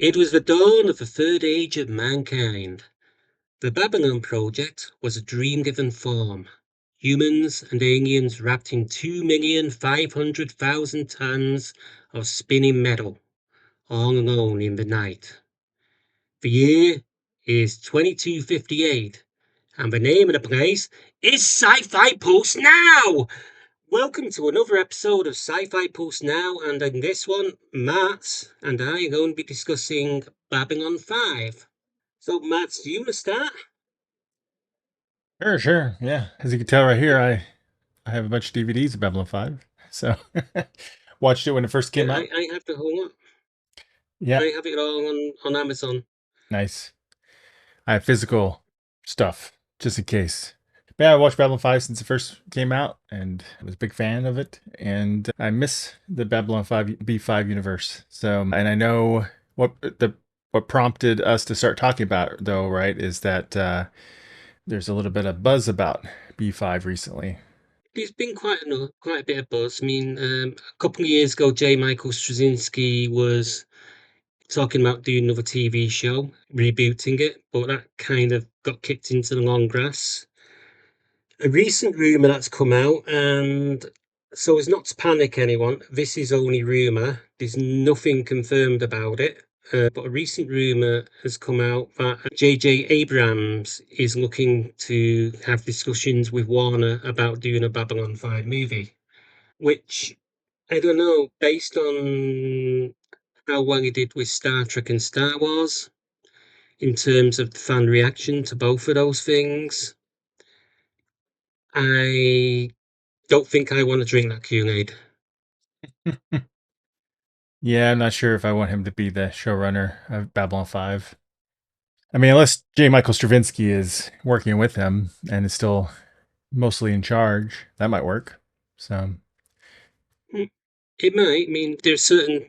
It was the dawn of the third age of mankind. The Babylon Project was a dream-given form. Humans and aliens wrapped in 2,500,000 tons of spinning metal, all alone in the night. The year is 2258, and the name of the place is SciFiPulse Now! Welcome to another episode of SciFiPulse Now, and in this one, Matt and I are going to be discussing Babylon 5. So, Matt, do you want to start? Sure. Yeah. As you can tell right here, I have a bunch of DVDs of Babylon 5. So watched it when it first Yeah, came out. I have the whole lot. Yeah. I have it all on Amazon. Nice. I have physical stuff just in case. But yeah, I watched Babylon 5 since it first came out and I was a big fan of it. And I miss the Babylon 5 B5 universe. So, and I know what prompted us to start talking about it, though, right, is that there's a little bit of buzz about B5 recently. There's been quite a bit of buzz. I mean, a couple of years ago, J Michael Straczynski was talking about doing another TV show, rebooting it, but that kind of got kicked into the long grass. A recent rumor that's come out, and so as not to panic anyone, this is only rumor. There's nothing confirmed about it. But a recent rumor has come out that J.J. Abrams is looking to have discussions with Warner about doing a Babylon 5 movie, which I don't know, based on how well he did with Star Trek and Star Wars, in terms of the fan reaction to both of those things, I don't think I want to drink that Kool-Aid. Yeah, I'm not sure if I want him to be the showrunner of Babylon 5. I mean, unless J. Michael Straczynski is working with him and is still mostly in charge, that might work. So, Mm, it might. I mean, there's certain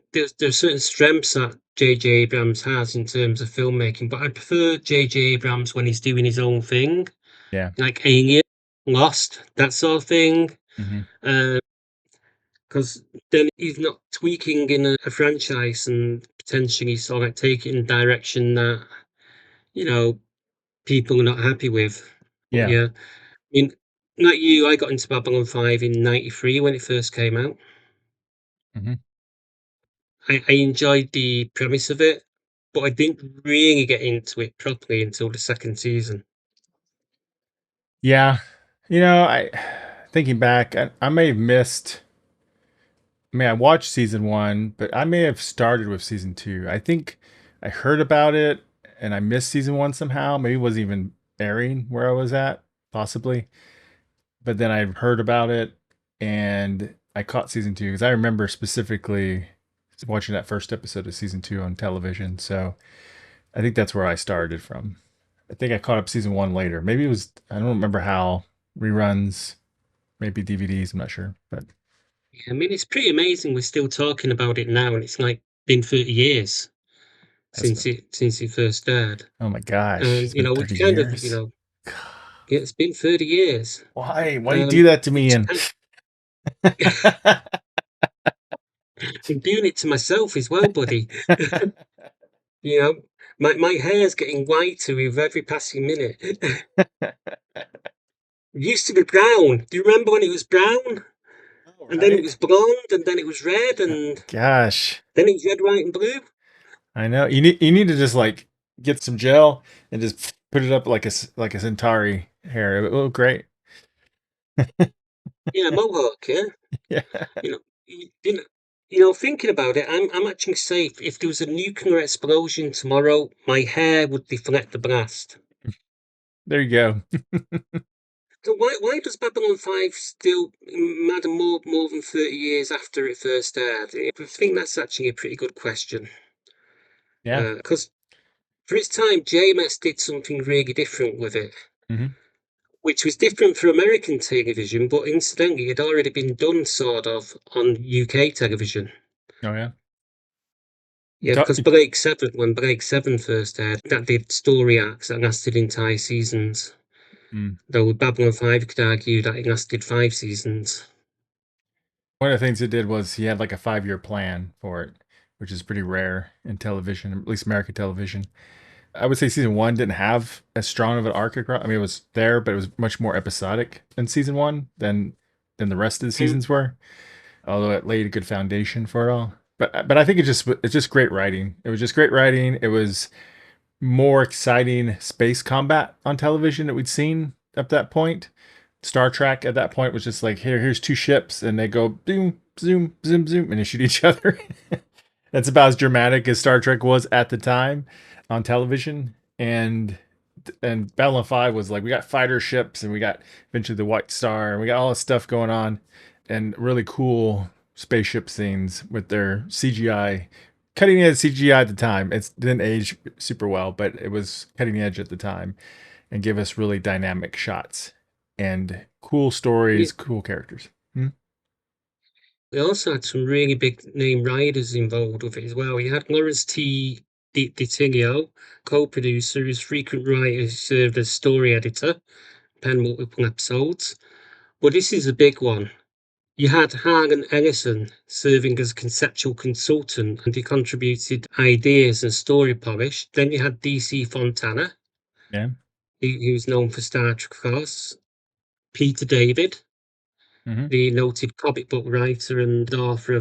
strengths that J.J. Abrams has in terms of filmmaking, but I prefer J.J. Abrams when he's doing his own thing, yeah. like Alien, Lost, that sort of thing. Hmm. Because then he's not tweaking in a franchise and potentially sort of like taking in a direction that, you know, people are not happy with. But Yeah. yeah, I mean, like you, I got into Babylon 5 in '93 when it first came out. Hmm. I enjoyed the premise of it, but I didn't really get into it properly until the second season. Yeah. I thinking back, I may have missed. I mean, I watched season one, but I may have started with season two. I think I heard about it and I missed season one somehow. Maybe it wasn't even airing where I was at, possibly. But then I heard about it and I caught season two because I remember specifically watching that first episode of season two on television. So I think that's where I started from. I think I caught up season one later. Maybe it was, I don't remember how, reruns, maybe DVDs, I'm not sure. But I mean, it's pretty amazing we're still talking about it now, and it's like been 30 years that's, since it first aired. oh my gosh, And it's been we've 30 kind of, years. yeah, it's been 30 years. Why? Why do you do Um, that to me? which And I'm doing it to myself as well, buddy. You know, my hair's getting whiter with every passing minute. It used to be brown. Do you remember when it was brown? all And then it right. was blonde, and then it was red, Uh, and Gosh, then it was red, white, and blue. I know you need to just like get some gel and just put it up like a Centauri hair. It will look great. Yeah, mohawk. Yeah, Yeah. you know, thinking about it, I'm actually safe. If there was a nuclear explosion tomorrow, my hair would deflect the blast. There you go. So why does Babylon 5 still matter more than 30 years after it first aired? I think that's actually a pretty good question. Yeah. Because for its time, JMS did something really different with it, Hmm. which was different for American television, but incidentally, it had already been done sort of on UK television. Oh yeah. Yeah, because when Blake 7 first aired, that did story arcs that lasted entire seasons. Mm. Though with Babylon 5, you could argue that it lasted 5 seasons. One of the things it did was he had like a 5-year plan for it. which is pretty rare in television, at least American television. I would say season one didn't have as strong of an arc across. I mean, it was there, but it was much more episodic in season one than the rest of the Mm. seasons were. Although it laid a good foundation for it all. But I think it's just great writing. It was just great writing. It was more exciting space combat on television that we'd seen up that point. Star Trek at that point was just like, here's two ships, and they go boom, zoom, zoom, zoom, and they shoot each other. That's about as dramatic as Star Trek was at the time on television. And Babylon 5 was like, we got fighter ships, and we got eventually the White Star, and we got all this stuff going on, and really cool spaceship scenes with their CGI, cutting edge CGI at the time. It didn't age super well, but it was cutting edge at the time and gave us really dynamic shots and cool Yeah. stories, cool characters. Hmm? We also had some really big name writers involved with it as well. We had Lawrence T. DiTilio, co-producer, who's frequent writer who served as story editor, penned multiple episodes. But this is a big one. You had Hagen Ellison serving as conceptual consultant, and he contributed ideas and story polish. Then you had DC Fontana, Yeah. who was known for Star Trek, of course. Peter David, Hmm. the noted comic book writer and author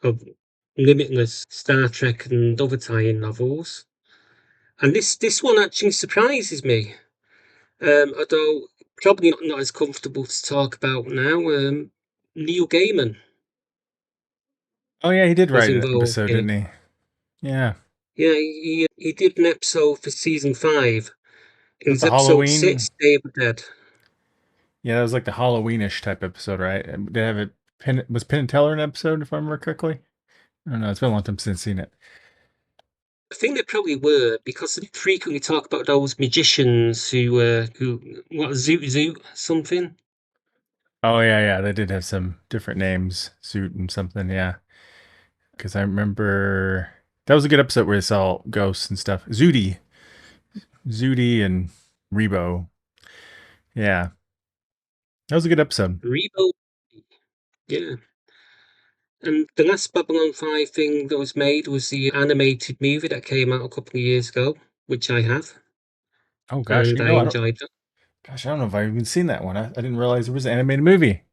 of Limitless, Star Trek, and other tie-in novels. And this one actually surprises me, although probably not as comfortable to talk about now. Neil Gaiman Oh yeah, he did was write an involved episode, here. didn't he? Yeah. Yeah, he did an episode for season 5. It That's was the episode 6, Halloween. Day of the Dead. Yeah, that was like the Halloweenish type episode, right? And they have it. Was Penn and Teller an episode, if I remember correctly? I don't know. It's been a long time since I've seen it. I think they probably were because they frequently talk about those magicians who what Zoot Zoot something. Oh yeah, yeah. They did have some different names, suit and something. Yeah, because I remember that was a good episode where they saw ghosts and stuff. Zooty, and Rebo. Yeah, that was a good episode. Reboot, yeah. And the last Babylon 5 thing that was made was the animated movie that came out a couple of years ago, which I have, Oh gosh, and you I know I don't. enjoyed that. Gosh, I don't know if I've even seen that one. I didn't realize there was an animated movie.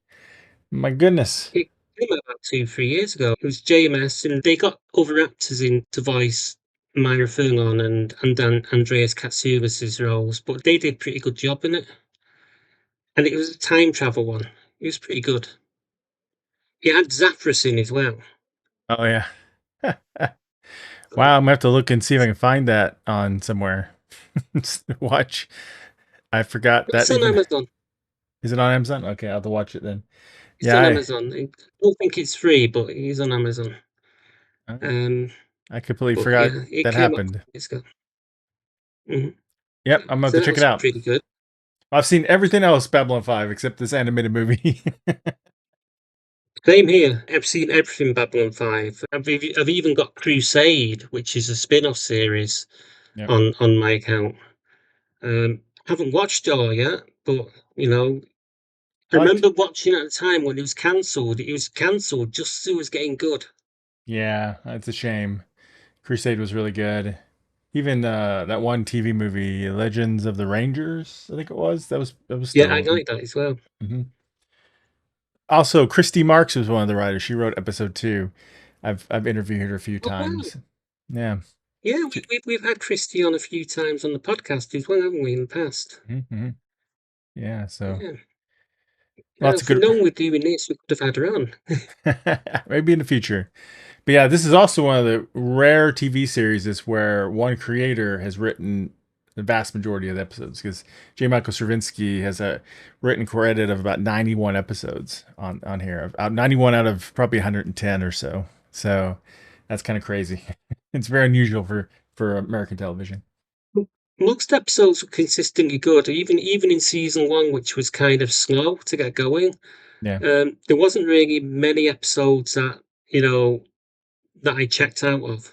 My goodness. It came out about 2, 3 years ago. It was JMS, and they got other actors in to voice Myra Furlong and Andreas Katsoulis' roles, but they did a pretty good job in it. And it was a time travel one. It was pretty good. It had Zathras in as well. Oh yeah. So Wow, I'm gonna have to look and see if I can find that on somewhere. Watch. I forgot that it's on even Amazon. is it on Amazon? Okay, I'll have to watch it then. It's Yeah, on Amazon. I don't think it's free, but it is on Amazon. I, Um, I completely but forgot yeah, it that came up. happened. It's got. Mhm. Yep, I'm gonna have So to that check it was out. pretty good. I've seen everything else Babylon 5 except this animated movie. Same here. I've seen everything Babylon 5. I've even got Crusade, which is a spin-off series Yep. on my account. Haven't watched it all yet, but you know, I I liked remember watching at the time when it was cancelled. It was cancelled just as it was getting good. Yeah, it's a shame. Crusade was really good. Even that one TV movie, Legends of the Rangers, I think it was. That was Yeah, I still. like that as well. Mhm. Also, Christy Marks was one of the writers. She wrote episode 2. I've interviewed her a few Oh wow. times. Yeah. Yeah, She, we've had Christy on a few times on the podcast as well, haven't we, in the past? mhm. Yeah. So Yeah. lots of If we'd good. known we're doing this, we could have had her on. Maybe in the future. But yeah, this is also one of the rare TV series is where one creator has written the vast majority of the episodes because J Michael Straczynski has a written credit of about 91 episodes on here, 91 out of probably 110 or so. So that's kind of crazy. It's very unusual for American television. Most episodes were consistently good, even in season 1, which was kind of slow to get going. Yeah. There wasn't really many episodes that that I checked out of.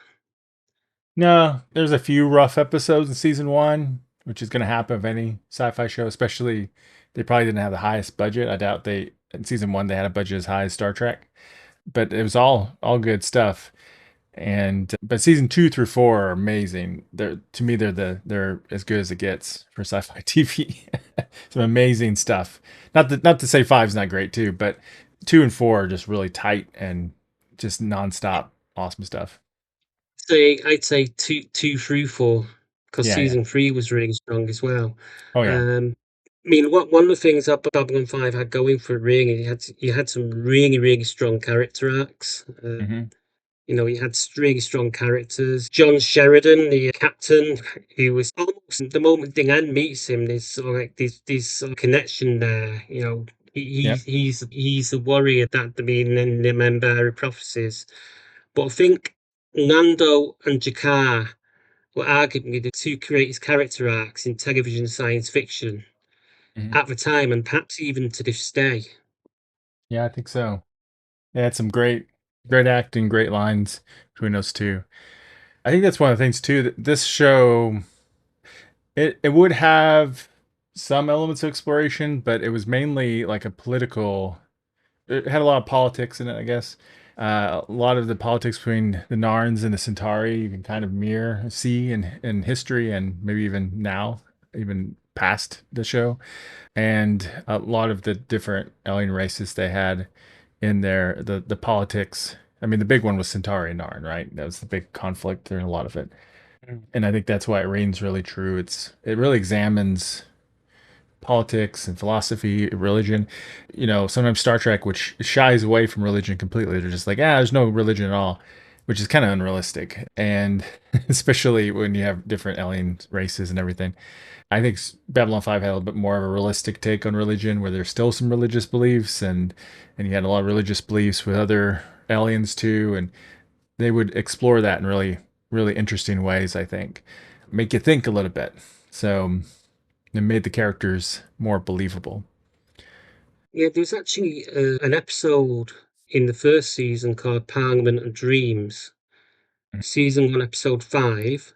No, there's a few rough episodes in season 1, which is going to happen of any sci-fi show, especially they probably didn't have the highest budget. I doubt they in season 1 they had a budget as high as Star Trek, but it was all good stuff. And but season 2 through 4 are amazing. They're to me they're as good as it gets for sci-fi TV. Some amazing stuff. Not to say five's not great too, but 2 and 4 are just really tight and just nonstop awesome stuff. I'd say two through four, because Yeah, yeah. season three was really strong as well. Oh yeah. I mean, one of the things that Babylon 5 had going for it, really, you had some really strong character arcs. Hmm. You know, he had really strong characters. John Sheridan, the captain, who was almost the moment Dingen meets him, there's sort of like this sort of connection there. You know, Yep. he's a warrior that the meaning in the Membari prophecies. But I think Nando and Jakar were arguably the two greatest character arcs in television science fiction Hmm. at the time, and perhaps even to this day. Yeah, I think so. They had some great acting, great lines between those two. I think that's one of the things too that this show it would have some elements of exploration, but it was mainly like a political. It had a lot of politics in it, I guess. A lot of the politics between the Narns and the Centauri you can kind of see in history and maybe even now, even past the show. And a lot of the different alien races they had in there, the politics. I mean, the big one was Centauri and Narn, right? That was the big conflict there in a lot of it. Mm. And I think that's why it reigns really true. It really examines politics and philosophy, religion. You know, sometimes Star Trek, which shies away from religion completely, they're just like, there's no religion at all, which is kind of unrealistic. And especially when you have different alien races and everything. I think Babylon 5 had a little bit more of a realistic take on religion, where there's still some religious beliefs, and you had a lot of religious beliefs with other aliens too, and they would explore that in really interesting ways. I think make you think a little bit. So it made the characters more believable. Yeah, there was actually an episode in the first season called Parliament of Dreams, season one, episode five.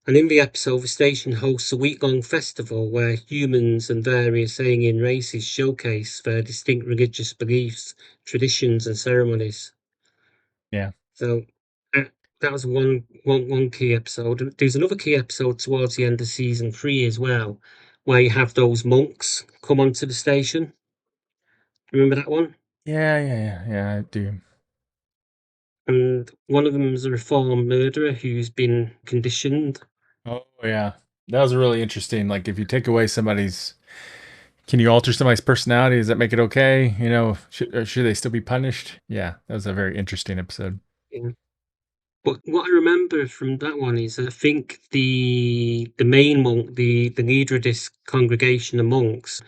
And in the episode, the station hosts a week-long festival where humans and various alien races showcase their distinct religious beliefs, traditions, and ceremonies. Yeah. So that was one key episode. There's another key episode towards the end of season three as well, where you have those monks come onto the station. Remember that one? Yeah, I do. And one of them is a reformed murderer who's been conditioned. Oh yeah, that was really interesting. Like, if you take away somebody's, can you alter somebody's personality? Does that make it okay? You know, should they still be punished? Yeah, that was a very interesting episode. Yeah. But what I remember from that one is I think the main monk, the leader of this congregation of monks,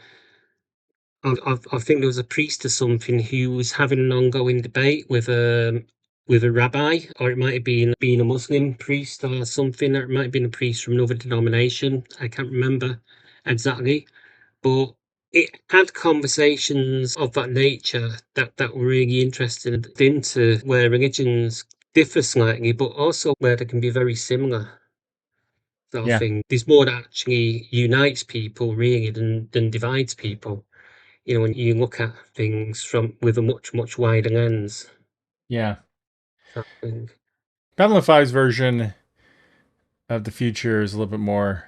I think there was a priest or something who was having an ongoing debate with a rabbi, or it might have been a Muslim priest or something, or it might have been a priest from another denomination. I can't remember exactly, but it had conversations of that nature that were really interesting into where religions differ slightly, but also where they can be very similar. Sort of Yeah, thing. There's more that actually unites people really than divides people. You know, when you look at things from with a much wider lens. yeah. Sort of thing. Babylon 5's version of the future is a little bit more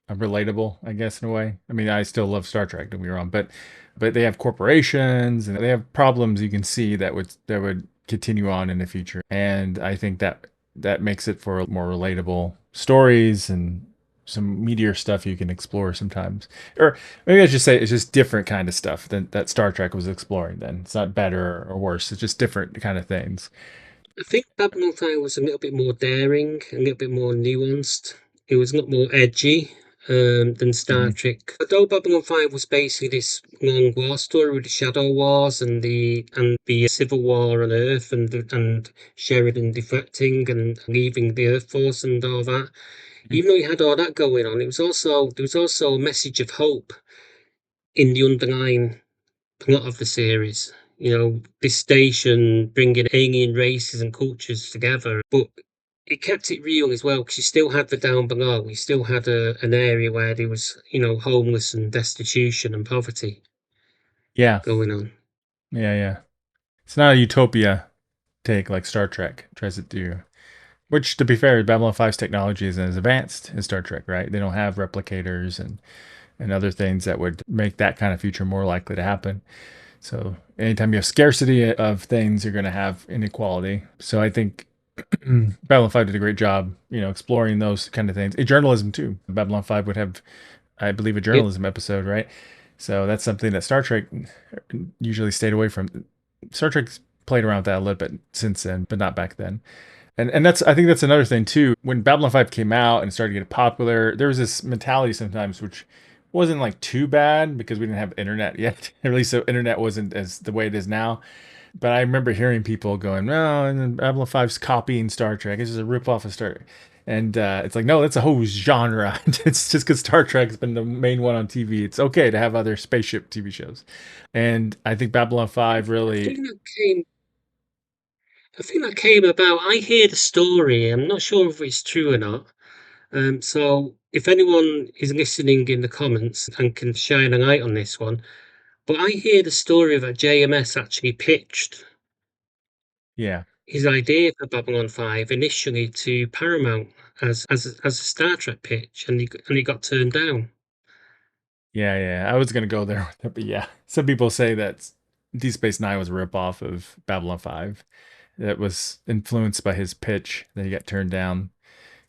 relatable, I guess, in a way. I mean, I still love Star Trek, don't get me wrong, but they have corporations and they have problems you can see that would continue on in the future, and I think that makes it for more relatable stories and some meteor stuff you can explore sometimes. Or maybe I should say it's just different kind of stuff than that Star Trek was exploring. Then it's not better or worse; it's just different kind of things. I think Babylon 5 was a little bit more daring, a little bit more nuanced. It was a lot more edgy than Star Hmm. Trek. Although Babylon 5 was basically this long war story with the Shadow Wars and the Civil War on Earth and Sheridan defecting and leaving the Earth Force and all that. Even though you had all that going on, there was also a message of hope in the underlying plot of the series. You know, this station bringing alien races and cultures together, but it kept it real as well because you still had the down below. You still had an area where there was, you know, homeless and destitution and poverty Yeah, going on. yeah. It's not a utopia take like Star Trek tries to do. Which, to be fair, Babylon 5's technology isn't as advanced as Star Trek, right? They don't have replicators and other things that would make that kind of future more likely to happen. So anytime you have scarcity of things, you're going to have inequality. So I think Babylon 5 did a great job, exploring those kind of things. Journalism too. Babylon 5 would have, I believe, a Yeah. journalism episode, right? So that's something that Star Trek usually stayed away from. Star Trek's played around with that a little bit since then, but not back then. And that's, I think that's another thing too. When Babylon 5 came out and started to get popular, there was this mentality sometimes which wasn't like too bad because we didn't have internet yet. At least the internet wasn't as the way it is now. But I remember hearing people going, "No, and then Babylon 5's copying Star Trek. It's just a ripoff of Star Trek." And it's like, no, that's a whole genre. It's just because Star Trek's been the main one on TV. It's okay to have other spaceship TV shows. And I think Babylon 5 I really, think that came. I think that came about. I hear the story. I'm not sure if it's true or not. So if anyone is listening in the comments and can shine a light on this one, but I hear the story that JMS actually pitched yeah, his idea for Babylon 5 initially to Paramount as a Star Trek pitch, and he got turned down. yeah. I was going to go there with it, but yeah. Some people say that Deep Space Nine was a ripoff of Babylon 5 that was influenced by his pitch that he got turned down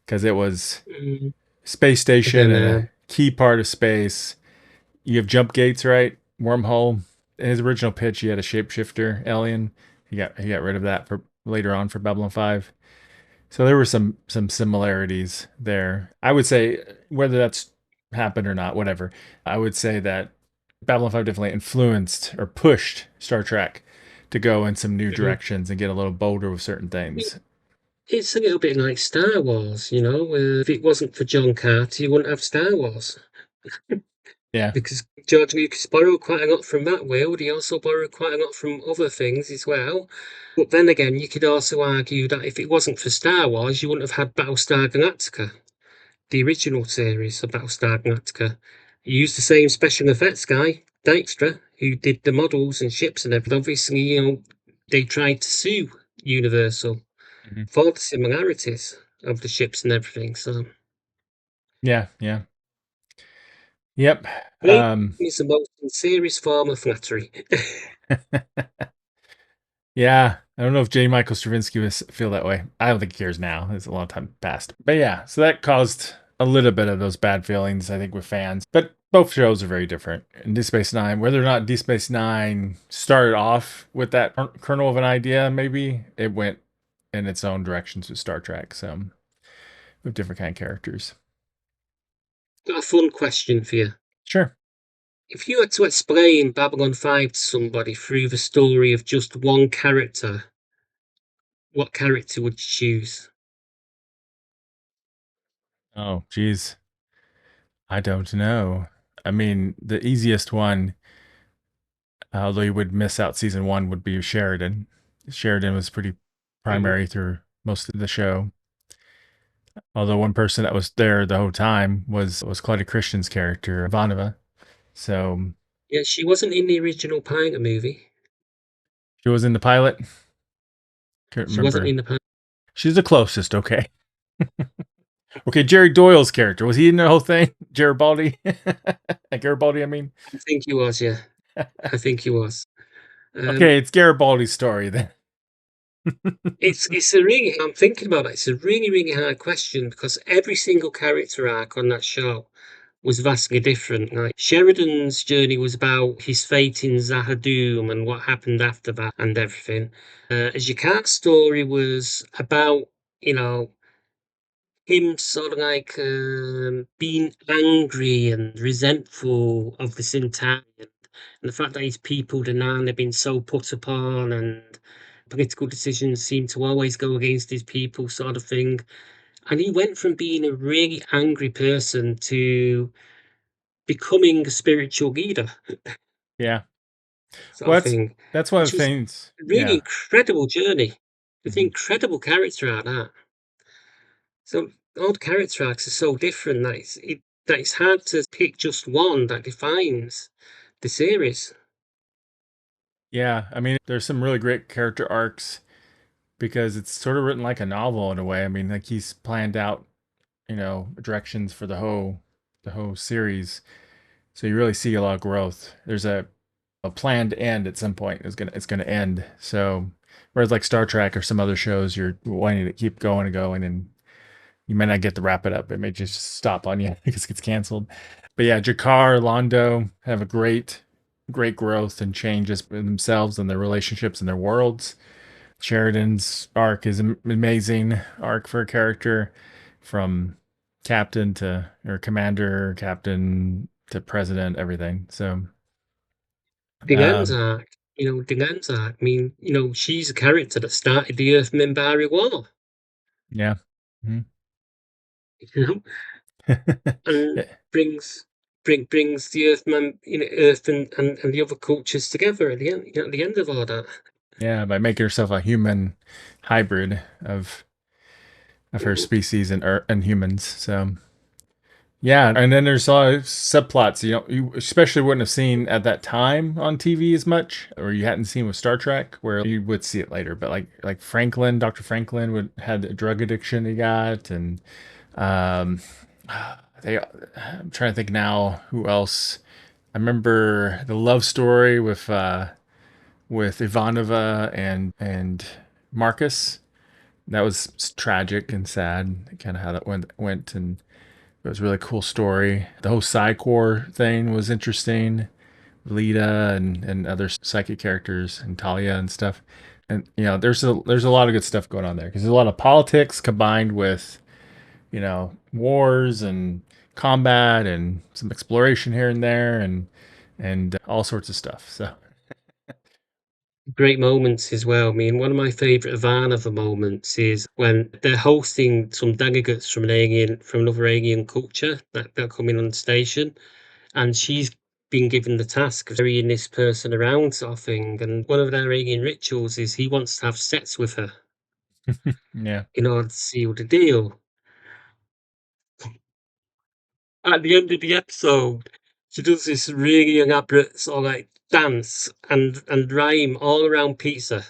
because it was Mm, space I station don't and a know. key part of space. You have jump gates, right? Wormhole. In his original pitch, he had a shapeshifter alien. He got rid of that for later on for Babylon 5. So there were some similarities there. I would say whether that's happened or not, whatever. I would say that Babylon 5 definitely influenced or pushed Star Trek to go in some new Mhm. directions and get a little bolder with certain things. It's a little bit like Star Wars, you know. If it wasn't for John Carter, you wouldn't have Star Wars Yeah. because George Lucas borrowed quite a lot from that world. He also borrowed quite a lot from other things as well. But then again, you could also argue that if it wasn't for Star Wars, you wouldn't have had Battlestar Galactica, the original series of Battlestar Galactica. He used the same special effects guy, Dykstra, who did the models and ships and everything. Obviously, they tried to sue Universal Mhm. for the similarities of the ships and everything. So, Yeah, yeah. Yep. blame is the most sincerest form of flattery. Yeah, I don't know if J Michael Straczynski would feel that way. I don't think he cares now. It's a long time past. But yeah, so that caused a little bit of those bad feelings, I think, with fans. But both shows are very different. And Deep Space Nine, whether or not Deep Space Nine started off with that kernel of an idea, maybe it went in its own directions with Star Trek. So with different kind of characters. Got a fun question for you. Sure. If you had to explain Babylon 5 to somebody through the story of just one character, what character would you choose? Oh, geez. I don't know. I mean, the easiest one, although you would miss out season one, would be Sheridan. Sheridan was pretty Mm. primary through most of the show. Although one person that was there the whole time was Claudia Christian's character, Ivanova. So Yeah, she wasn't in the original pilot movie. she was in the pilot. Can't She wasn't remember. in the pilot. She's the closest. Okay. Okay. Jerry Doyle's character, was he in the whole thing? Garibaldi. Garibaldi. I mean. I think he was, yeah. I think he was. Um, Okay, it's Garibaldi's story then. it's a really, I'm thinking about it. It's a really, really hard question because every single character arc on that show was vastly different. Like Sheridan's journey was about his fate in Zahadum and what happened after that and everything. Jacquard's story was about, you know, him sort of like being angry and resentful of the Centauri and the fact that his people, the Nine, have been so put upon and political decisions seem to always go against his people, sort of thing. And he went from being a really angry person to becoming a spiritual leader, Yeah. sort Well, of that's thing, that's one of which the was things. a really Yeah. incredible journey. It's an Mhm. incredible character out of that. So all the character arcs are so different that that it's hard to pick just one that defines the series. Yeah. I mean, there's some really great character arcs because it's sort of written like a novel in a way. I mean, like he's planned out, directions for the whole series. So you really see a lot of growth. There's a planned end at some point. It's gonna end. So whereas like Star Trek or some other shows, you're wanting to keep going and going, and you may not get to wrap it up. It may just stop on you because it gets canceled. But yeah, Jakar, Londo have a great growth and changes in themselves and their relationships and their worlds. Sheridan's arc is amazing arc for a character, from captain to or commander, captain to president, everything. So Dingan's um, arc, Dingan's arc. I mean, she's a character that started the Earth Minbari War, yeah. Mhm. you know, and Yeah, brings the Earth and the other cultures together at the end, at the end of all that. yeah, by making herself a human hybrid of her Mhm. species and humans. So yeah, and then there's subplots you especially wouldn't have seen at that time on TV as much, or you hadn't seen with Star Trek, where you would see it later. But like Franklin, Dr. Franklin would had a drug addiction he got, and um, I'm trying to think now who else. I remember the love story with Ivanova and Marcus. That was tragic and sad, kind of how that went, and it was a really cool story. The whole Psy-Core thing was interesting. Lita and other psychic characters and Talia and stuff. And there's a lot of good stuff going on there because there's a lot of politics combined with wars and combat and some exploration here and there and all sorts of stuff. So Great moments as well. I mean, one of my favourite Ivanova moments is when they're hosting some delegates from another alien culture that come in on the station, and she's been given the task of carrying this person around, sort of thing. And one of their alien rituals is he wants to have sex with her yeah. in order to seal the deal. At the end of the episode, she does this really elaborate sort of like dance and rhyme all around pizza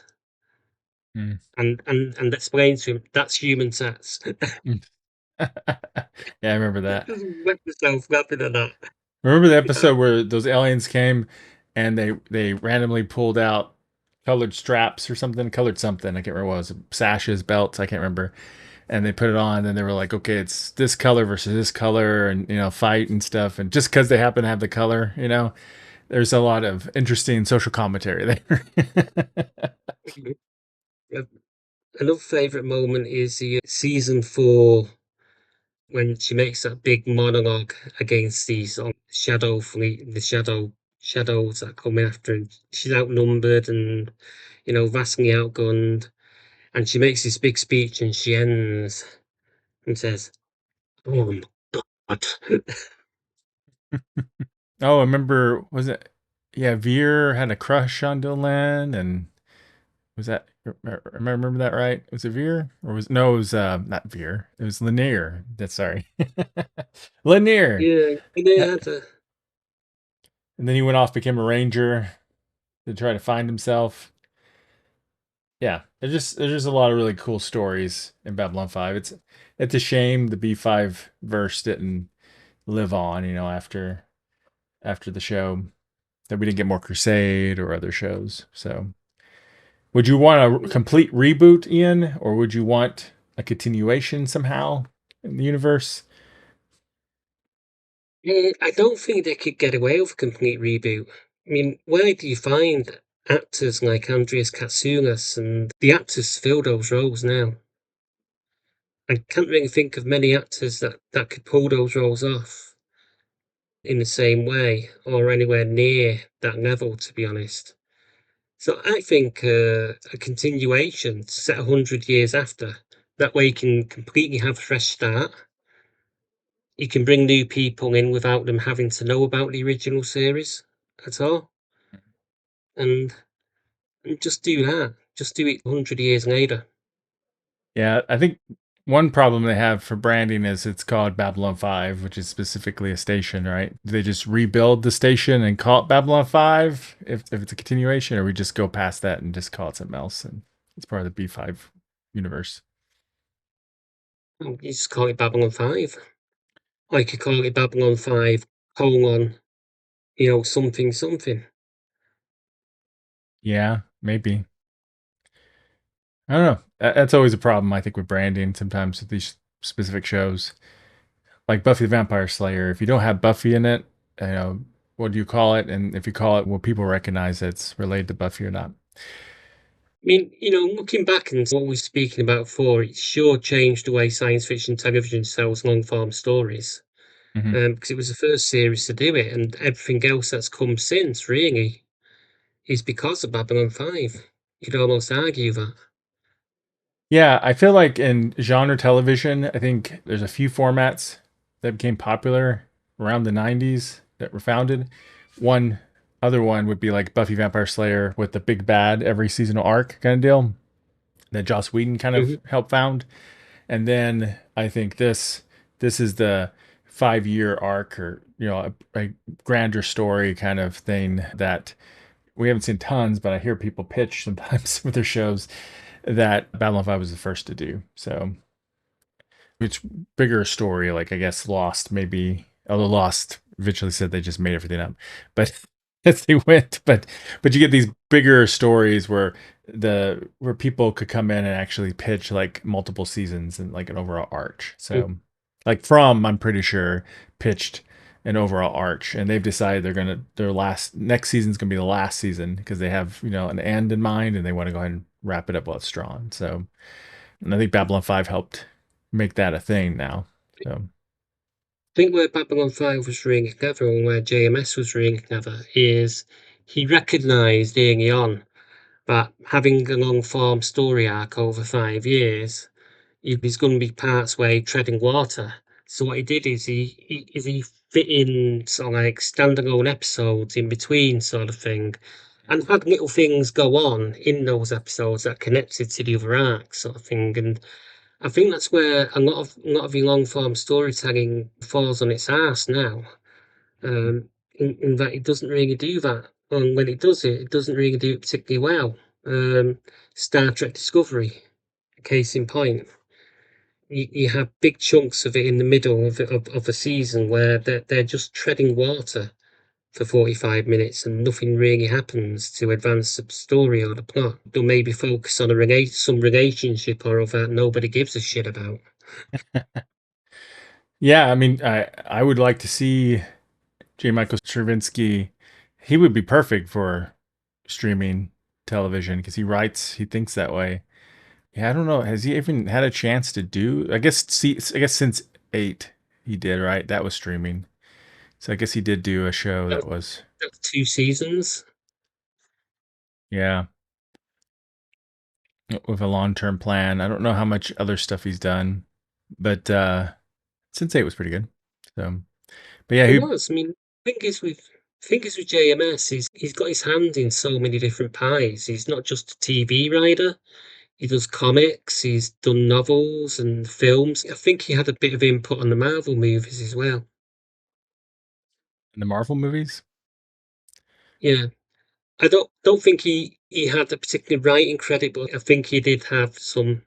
Mm. and explains to him that's human sex. Mm. Yeah, I remember that. Just wet myself laughing at that. Remember the Yeah. episode where those aliens came and they randomly pulled out colored straps or something, colored something. I can't remember what it was. Sashes, belts, I can't remember. And they put it on and they were like, okay, it's this color versus this color and fight and stuff. And just because they happen to have the color, there's a lot of interesting social commentary there. Uh, Another favourite moment is the season 4 when she makes that big monologue against these shadow fleet, the shadows that come after, and she's outnumbered and vastly outgunned, and she makes this big speech, and she ends and says, "Oh my God." Oh, I remember, was it, yeah, Veer had a crush on Dylan, and was that, am I remember that right? Was it Veer? Or no, it was not Veer. It was Lanier. That's sorry. Lanier. Yeah, and they had a And then he went off, became a ranger to try to find himself. Yeah, there's just a lot of really cool stories in Babylon 5. It's a shame the B5 verse didn't live on, after the show, that we didn't get more Crusade or other shows. So, would you want a complete reboot, Ian, or would you want a continuation somehow in the universe? I don't think they could get away with a complete reboot. I mean, where do you find actors like Andreas Katsoulas and the actors fill those roles now? I can't really think of many actors that could pull those roles off in the same way or anywhere near that level, to be honest. So I think a continuation set 100 years after. That way you can completely have a fresh start. You can bring new people in without them having to know about the original series at all. And just do that. Just do it 100 years later. Yeah, I think one problem they have for branding is it's called Babylon 5, which is specifically a station, right? Do they just rebuild the station and call it Babylon 5 if it's a continuation, or we just go past that and just call it something else and it's part of the B5 universe. You just call it Babylon 5. Or you could call it Babylon 5 colon, something something. Yeah, maybe. I don't know. That's always a problem, I think, with branding sometimes with these specific shows. Like Buffy the Vampire Slayer, if you don't have Buffy in it, what do you call it? And if you call it, will people recognize it's related to Buffy or not? I mean, looking back and what we were speaking about before, it sure changed the way science fiction television tells long form stories. Hmm. Because it was the first series to do it, and everything else that's come since really is because of Babylon 5. You'd almost argue that. Yeah, I feel like in genre television, I think there's a few formats that became popular around the 90s that were founded. One other one would be like Buffy Vampire Slayer with the big bad every seasonal arc kind of deal that Joss Whedon kind of Mhm. helped found. And then I think this is the 5 year arc, or a grander story kind of thing that we haven't seen tons, but I hear people pitch sometimes with their shows that Babylon 5 was the first to do. So it's bigger story, like I guess Lost maybe, although Lost eventually said they just made everything up. But as they went, but you get these bigger stories where people could come in and actually pitch like multiple seasons and like an overall arch. So like From, I'm pretty sure, pitched an overall arch, and they've decided their last next season's gonna be the last season because they have an end in mind and they want to go ahead and wrap it up while it's strong. So, and I think Babylon 5 helped make that a thing now. So Think where Babylon 5 was really clever and where JMS was really clever is he recognised early on that having a long form story arc over 5 years, there's going to be parts where he's treading water. So what he did is he fit in sort of like standalone episodes in between sort of thing, and had little things go on in those episodes that connected to the other arcs sort of thing. And I think that's where a lot of your long form storytelling falls on its ass now. In that it doesn't really do that, and when it does it, it doesn't really do it particularly well. Star Trek Discovery, case in point. You have big chunks of it in the middle of a season where they're just treading water for 45 minutes and nothing really happens to advance the story or the plot. They'll maybe focus on some relationship or other that nobody gives a shit about. yeah, I mean, I would like to see J Michael Straczynski. He would be perfect for streaming television because he thinks that way. Yeah, I don't know. Has he even had a chance to do? I guess since 8 he did, right? That was streaming. So I guess he did do a show That's, that was, that's 2 seasons. yeah, with a long-term plan. I don't know how much other stuff he's done, but since 8 was pretty good. So, but yeah, It he was. I mean, thing is with JMS, he's got his hand in so many different pies. He's not just a TV writer. He does comics, he's done novels and films. I think he had a bit of input on the Marvel movies as well. in the Marvel movies. Yeah. I don't think he had a particular writing credit, but I think he did have some,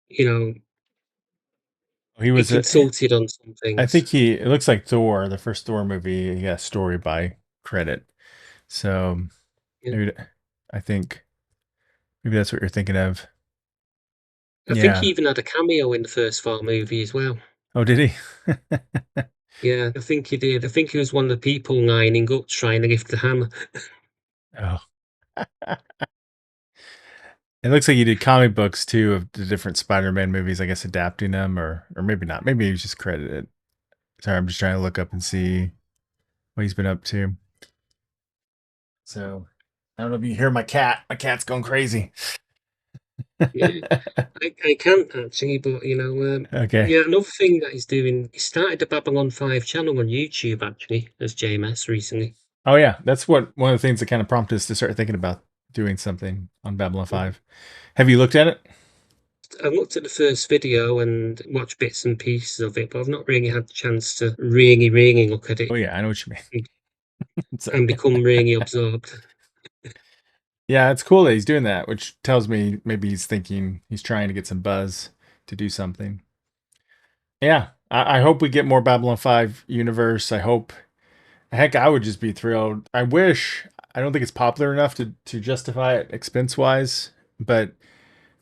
you know, He he was a consulted on some I things. think it looks like Thor, the first Thor movie, he got story by credit. So Yeah. maybe I think maybe that's what you're thinking of. I think he Yeah. even had a cameo in the first Thor movie as well. Oh, did he? Yeah, I think he did. I think he was one of the people lining up trying to lift the hammer. Oh. It looks like he did comic books too of the different Spider-Man movies, I guess adapting them, or maybe not. Maybe he was just credited. Sorry, I'm just trying to look up and see what he's been up to. So I don't know if you hear my cat. My cat's going crazy. Yeah, I can't actually, but Okay. yeah, another thing that he's doing, he started the Babylon 5 channel on YouTube actually, as JMS recently. Oh yeah, that's what one of the things that kind of prompted us to start thinking about doing something on Babylon Yeah. 5. Have you looked at it? I looked at the first video and watched bits and pieces of it, but I've not really had the chance to really look at Oh it yeah, I know what you mean. and So and become really absorbed. Yeah, it's cool that he's doing that, which tells me maybe he's thinking he's trying to get some buzz to do something. Yeah, I hope we get more Babylon 5 universe. I hope, heck, I would just be thrilled. I wish, I don't think it's popular enough to justify it expense wise,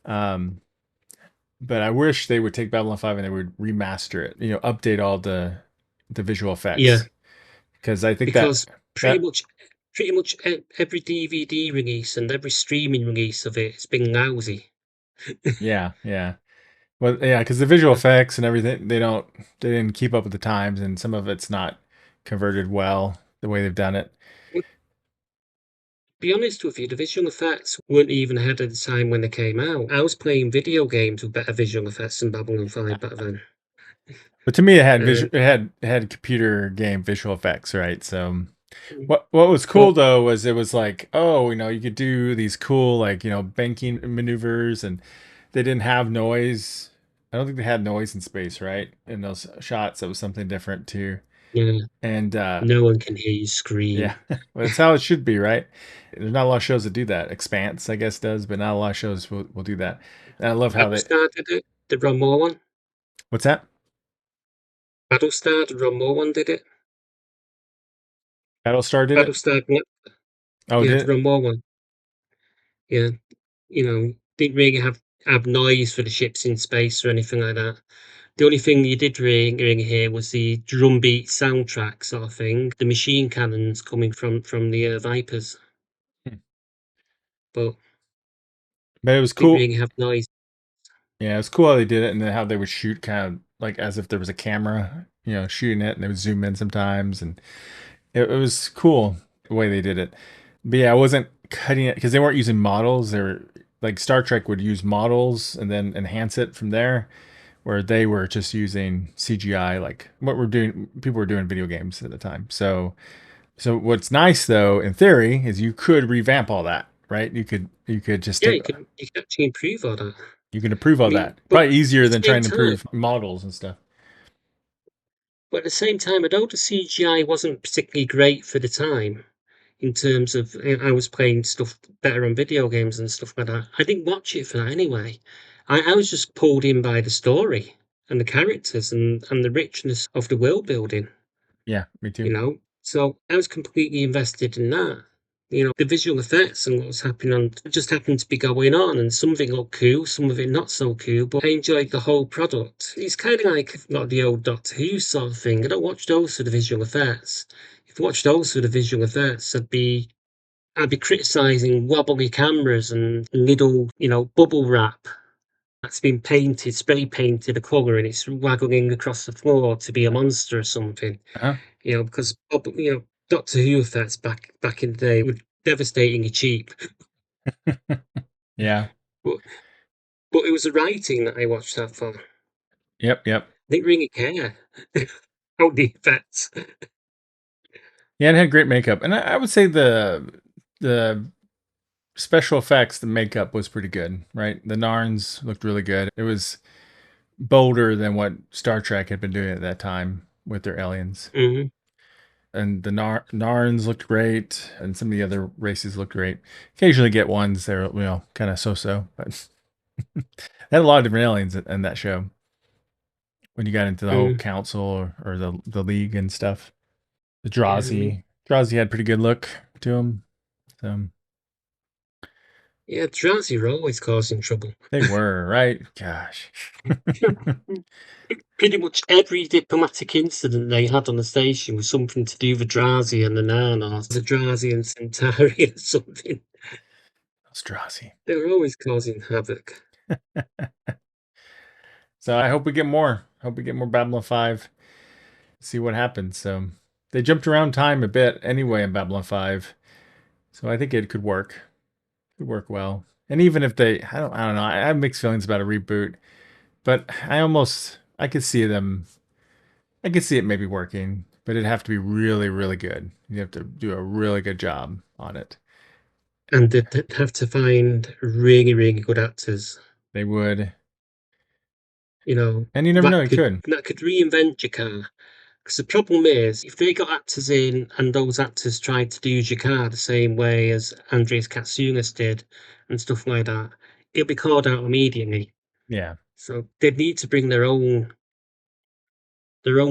um, but I wish they would take Babylon 5 and they would remaster it, update all the visual Yeah, effects. Because I think that, because pretty that, much pretty much every DVD release and every streaming release of it has been lousy. yeah, yeah. Well, yeah, because the visual effects and everything, they didn't keep up with the times, and some of it's not converted well the way they've done it. Be honest with you, the visual effects weren't even ahead of the time when they came out. I was playing video games with better visual effects than Babylon 5 back then. But to me, it had Um, it had computer game visual effects, right? So what was cool but though was it was like, oh, you could do these cool like banking maneuvers, and they didn't have noise. I don't think they had noise in space, right? In those shots, that was something different too. yeah, And no one can hear you yeah, scream. well, that's how it should be, right? There's not a lot of shows that do that. Expanse, I guess, does, but not a lot of shows will do that. And I love how they. Battlestar did it. The Ron Moore one. What's that? Battlestar, the Ron Moore one did it. Battlestar did it. Battlestar, Oh, yeah, did the it? Ron Moore one. Yeah, didn't really have noise for the ships in space or anything like that. The only thing you did ring here was the drum beat soundtrack sort of thing, the machine cannons coming from the Vipers, Hmm. but But it was didn't cool. really have noise. Yeah, it was cool how they did it, and then how they would shoot kind of like as if there was a camera, shooting it, and they would zoom in sometimes, and it was cool the way they did it. But yeah, I wasn't cutting it because they weren't using models. They were like Star Trek would use models and then enhance it from there, where they were just using CGI, like what we're doing. People were doing video games at the time. So what's nice though, in theory, is you could revamp all that, right? You could just Yeah, take you can actually improve all that. you can improve I all mean, that. but Probably easier at the than same trying to time, improve models and stuff. although the CGI wasn't particularly great for the time, in terms of I was playing stuff better on video games and stuff like that. I didn't watch it for that anyway. I was just pulled in by the story and the characters and the richness of the world building, Yeah, me you too. know. So I was completely invested in that. The visual effects and what was happening on just happened to be going on, and some of it looked cool, some of it not so cool, but I enjoyed the whole product. It's kind of like the old Doctor Who sort of thing. I don't watch those for the visual effects. If I watched those for the visual effects, I'd be criticizing wobbly cameras and little, bubble wrap that's been painted, spray painted a colour and it's waggling across the floor to be a monster or something. Uh-huh. Because Doctor Who effects back in the day were devastatingly cheap. Yeah. But but it was the writing that I watched that for. I Yep, yep. didn't really care about the effects. Yeah, it had great makeup. And I would say the special effects, the makeup was pretty good, right? The Narns looked really good. It was bolder than what Star Trek had been doing at that time with their aliens. Hmm. And the Narns looked great, and some of the other races looked great. Occasionally get ones that are, kind of so-so, but they had a lot of different aliens in that show when you got into the whole Mm. council or the league and stuff. The Yeah, I mean, Drazi had pretty good look to him. So yeah, Drazi are always causing trouble. they were, right? Gosh. Pretty much every diplomatic incident they had on the station was something to do with Drazi and the Nanos, the Drazi and Centauri or something. Those Drazi. They were always causing havoc. So I hope we get more. Hope we get more Babylon 5. See what happens. So they jumped around time a bit anyway in Babylon 5. So I think it could work. Could work well. And even if I don't know. I have mixed feelings about a reboot, but I could see them. I could see it maybe working, but it'd have to be really, really good. You have to do a really good job on it. And they'd have to find really, really good actors, They would, you know, and you never know. that You could could. that could reinvent your car. 'Cause the problem is, if they got actors in and those actors tried to do Jakar the same way as Andreas Katsounis did and stuff like that, it'll be called out immediately. Yeah. So they need to bring their own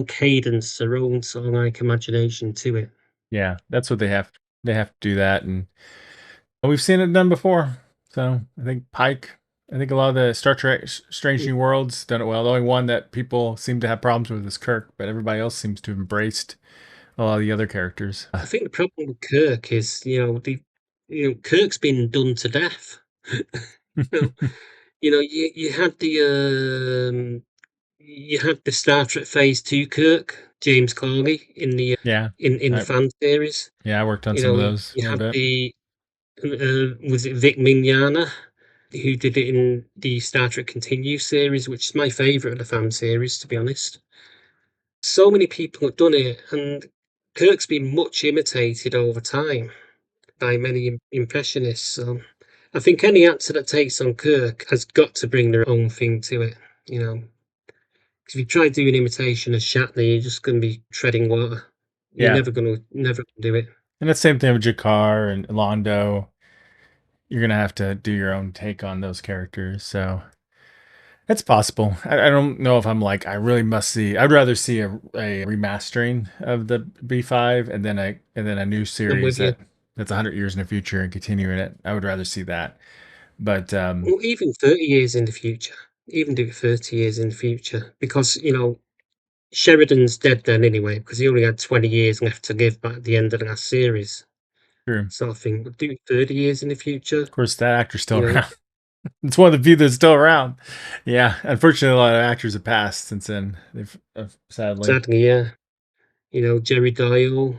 cadence, their own sort of like imagination to it. Yeah. That's what they have to do that, and we've seen it done before. So I think I think a lot of the Star Trek Strange Mm. New Worlds done it well. The only one that people seem to have problems with is Kirk, but everybody else seems to have embraced a lot of the other characters. I think the problem with Kirk is, Kirk's been done to death. You know, you had the Star Trek Phase 2 Kirk, James Cawley, Yeah. in the I fan series. yeah, I worked on You some of know, those you a little had bit. was it Vic Mignogna who did it in the Star Trek Continue series, which is my favorite of the fan series, to be honest. So many people have done it, and Kirk's been much imitated over time by many impressionists. So I think any actor that takes on Kirk has got to bring their own thing to it. You know, 'cause if you try doing imitation of Shatner, you're just going to be treading water. You're Yeah. never gonna do it. And that's the same thing with Jakar and Londo. You're gonna have to do your own take on those characters. So it's possible. I don't know if I'm like I really must see. I'd rather see a remastering of the B5 and then a new I'm series with you. that's 100 years in the future and continuing it. I would rather see that. But Or even 30 years in the future. Even do it 30 years in the future. Because, Sheridan's dead then anyway, because he only had 20 years left to live back at the end of the last series. true. So I think we'll do 30 years in the future, Of course, that actor's still you know, around. It's one of the few that's still around. Yeah, unfortunately, a lot of actors have passed since then. They've sadly. sadly, yeah. Jerry Dial,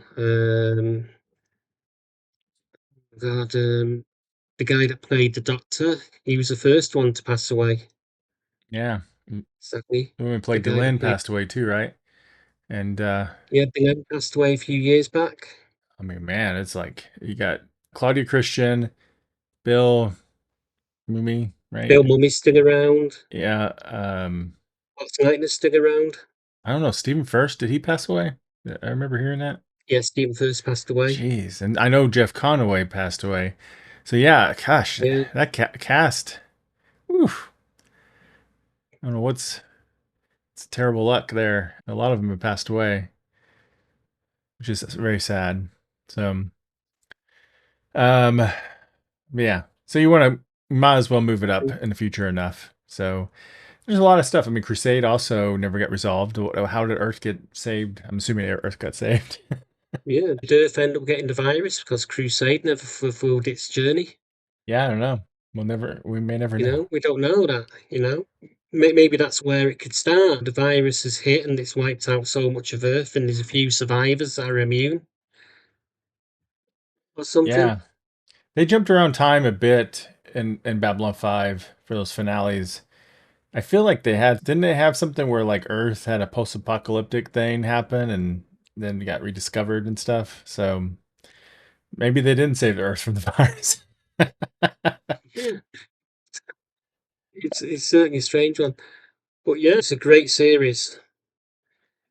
God, the guy that played the Doctor, he was the first one to pass away, Yeah, sadly. the woman who The played guy that Delenn played, passed away too, right? And yeah, Bill passed away a few years back. I mean, man, it's like you got Claudia Christian, Bill, Mumi, right? Bill Mummy's still around. Yeah. What's Lightner's still around. I don't know. Stephen First, did he pass away? I remember hearing that. Yeah, Stephen first passed away. Jeez, and I know Jeff Conaway passed away. So yeah, gosh, Yeah, that cast. Oof. I don't know it's terrible luck there. A lot of them have passed away, which is very sad. So, um, yeah. So you want to might as well move it up in the future enough. So there's a lot of stuff. I mean, Crusade also never got resolved. How did Earth get saved? I'm assuming Earth got saved. yeah. Did Earth end up getting the virus because Crusade never fulfilled its journey? Yeah, I don't know. We may never know. We don't know that. Maybe that's where it could start. The virus has hit and it's wiped out so much of Earth, and there's a few survivors that are immune or something. Yeah, they jumped around time a bit in Babylon 5 for those finales. I feel like didn't they have something where like Earth had a post-apocalyptic thing happen and then got rediscovered and stuff. So maybe they didn't save the Earth from the virus. Yeah, it's certainly a strange one, but yeah, it's a great series,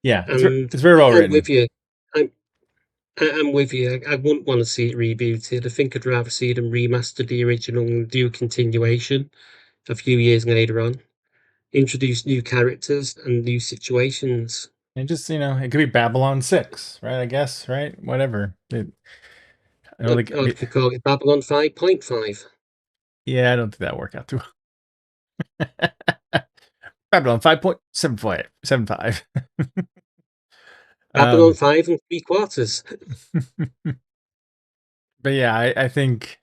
Yeah, and it's very well I'm written. with you. I'm I'm with you. I wouldn't want to see it rebooted. I think I'd rather see them remaster the original and do a continuation a few years later on. Introduce new characters and new situations. And just, it could be Babylon 6, right? I guess, right? Whatever. I don't think Or they could call it Babylon 5.5. yeah, I don't think that'll work out too well. Babylon 5.75. Babylon um 5 3/4. but yeah, I think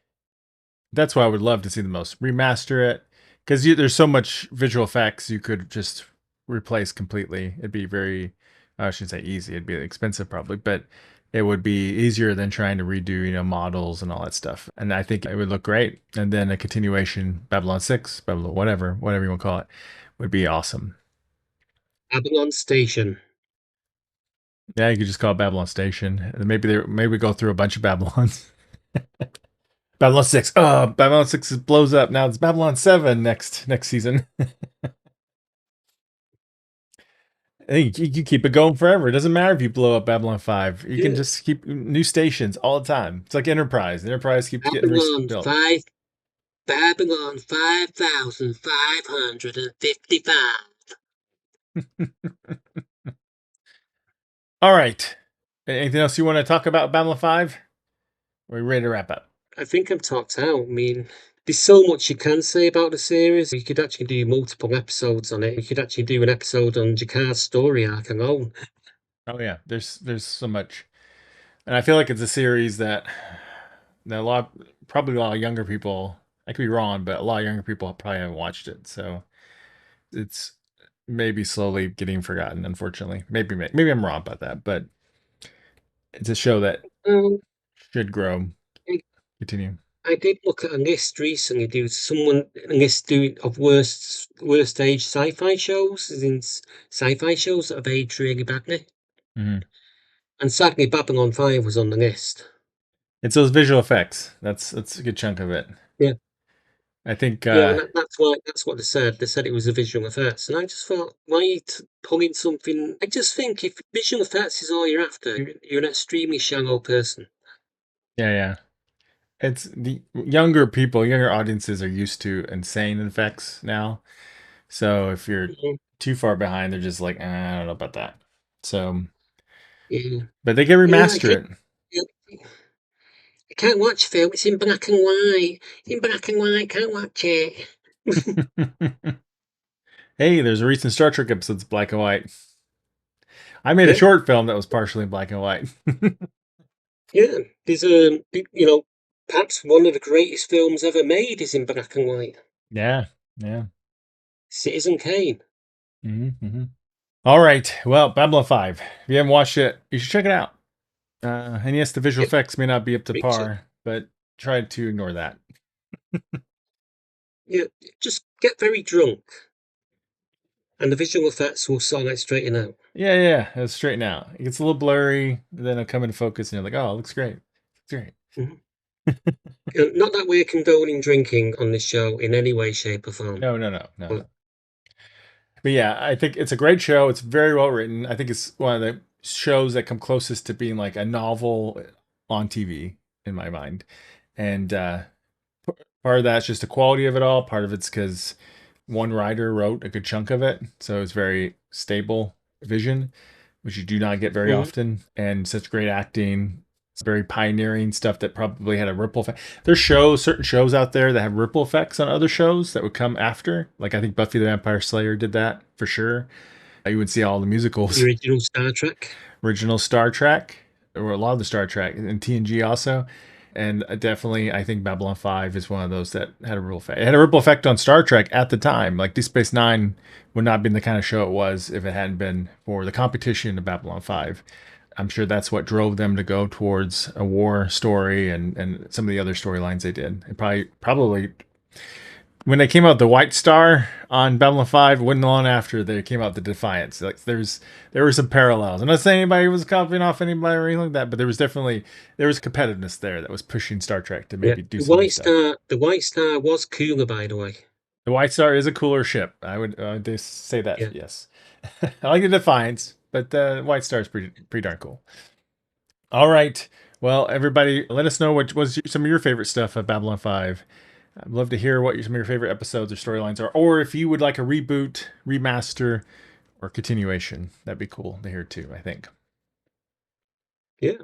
that's why I would love to see the most remaster it because there's so much visual effects you could just replace completely. It'd be very, I shouldn't say easy. It'd be expensive probably, but it would be easier than trying to redo, models and all that stuff. And I think it would look great. And then a continuation, Babylon 6, Babylon, whatever you want to call it, would be awesome. Babylon Station. Yeah, you could just call it Babylon Station. And maybe we go through a bunch of Babylons. Babylon 6. Oh, Babylon 6 blows up. Now it's Babylon 7 next season. think you can keep it going forever. It doesn't matter if you blow up Babylon 5. You can Yeah. just keep new stations all the time. It's like Enterprise. Enterprise keeps getting Babylon rebuilt. 5, Babylon 5,555. All right. Anything else you want to talk about Babylon 5? Or are we ready to wrap up? I think I'm talked out. I mean, there's so much you can say about the series. You could actually do multiple episodes on it. You could actually do an episode on Jakkar's story arc alone. Oh yeah, there's so much. And I feel like it's a series that probably a lot of younger people, I could be wrong, but a lot of younger people probably haven't watched it. So it's maybe slowly getting forgotten, unfortunately. Maybe I'm wrong about that, but it's a show that Um, should grow, I, continue. I did look at a list recently. There was someone a list doing of worst age sci-fi shows, as in sci-fi shows that have aged really badly. Hmm. And sadly, Babylon 5 was on the list. It's those visual effects. That's a good chunk of it. Yeah. I think Yeah, and that's what they said. They said it was the visual effects, and I just thought, why are you pulling something? I just think if visual effects is all you're after, you're an extremely shallow person. yeah. It's the younger people, younger audiences are used to insane effects now. So if you're Mhm. too far behind, they're just like, I don't know about that. So, Yeah, but they can yeah. I remaster can't. it. Yeah, I can't watch film. It's in black and white. It's in black and white. Can't watch it. Hey, there's a recent Star Trek episode that's black and white. I made a Yeah, short film that was partially black and white. yeah. There's a perhaps one of the greatest films ever made is in black and white. Yeah, yeah. Citizen Kane. Hmm. All right. Well, Babylon 5. If you haven't watched it, you should check it out. And yes, the visual Yeah, effects may not be up to reach it. par, but try to ignore that. Yeah, just get very drunk, and the visual effects will sort it straighten out. Yeah. It'll straighten out. It gets a little blurry, then it'll come into focus, and you're like, oh, it looks great. It's great. Mhm. Not that we're condoning drinking on this show in any way, shape, or form, No. but But yeah, I think it's a great show. It's very well written. I think it's one of the shows that come closest to being like a novel on TV in my mind. And part of that's just the quality of it all. Part of it's because one writer wrote a good chunk of it, so it's very stable vision, which you do not get very mhm, often, and such great acting. It's very pioneering stuff that probably had a ripple effect. There's certain shows out there that have ripple effects on other shows that would come after. Like I think Buffy the Vampire Slayer did that for sure. You would see all the the musicals, original Star Trek. original Star Trek, or a lot of the Star Trek, and TNG also. And definitely, I think Babylon 5 is one of those that had a ripple effect. It had a ripple effect on Star Trek at the time. Like Deep Space Nine would not have been the kind of show it was if it hadn't been for the competition of Babylon 5. I'm sure that's what drove them to go towards a war story and some of the other storylines they did. It probably when they came out the White Star on Babylon 5, wasn't long after they came out the Defiance. Like there were some parallels. I'm not saying anybody was copying off anybody or anything like that, but there was competitiveness there that was pushing Star Trek to Yeah, maybe do some new stuff. The White Star was cooler, by the way. The White Star is a cooler ship. I would say that, Yeah, yes. I like the Defiance, but the White Star is pretty darn cool. All right. Well, everybody, let us know what was some of your favorite stuff of Babylon 5. I'd love to hear what some of your favorite episodes or storylines are, or if you would like a reboot, remaster, or continuation. That'd be cool to hear too, I think. yeah.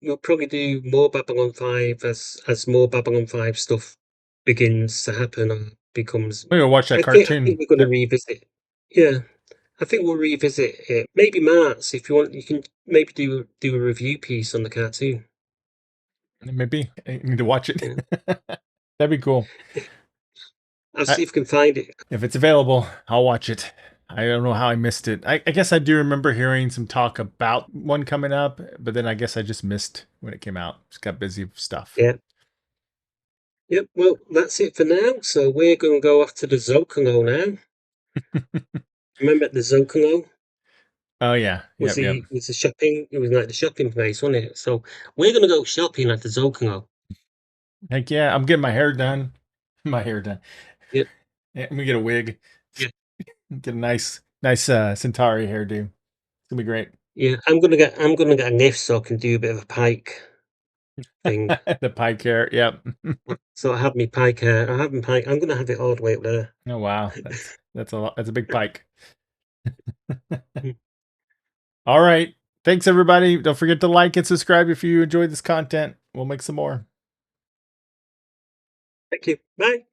You'll probably do more Babylon 5 as more Babylon 5 stuff begins to happen or becomes. Maybe we'll watch that I think cartoon. we're going to revisit. Yeah, I think we'll revisit it. Maybe March, if you want, you can maybe do a review piece on the cartoon. Maybe I need to watch it. Yeah. That'd be cool. I'll I, see if I can find it. if it's available, I'll watch it. I don't know how I missed it. I guess I do remember hearing some talk about one coming up, but then I guess I just missed when it came out. Just got busy with stuff. Yeah. Yep. Well, that's it for now. So we're going to go off to the Zocalo now. Remember the Zocalo Oh yeah, yep. was the shopping. It was like the shopping place, wasn't it? So we're going to go shopping at the Zocalo. Heck yeah, I'm getting my hair done. My hair done. Yep. Yeah, let me get a wig. Yeah. Get a nice Nice Centauri hairdo. It's gonna be great. Yeah, I'm gonna get a niff so I can do a bit of a pike thing. The pike hair. Yep. So I have my pike hair. I have my pike. I'm gonna have it all the way up there. Oh wow, that's a lot. That's a big pike. Mm. All right. Thanks everybody. Don't forget to like and subscribe if you enjoyed this content. We'll make some more. Thank you. Bye.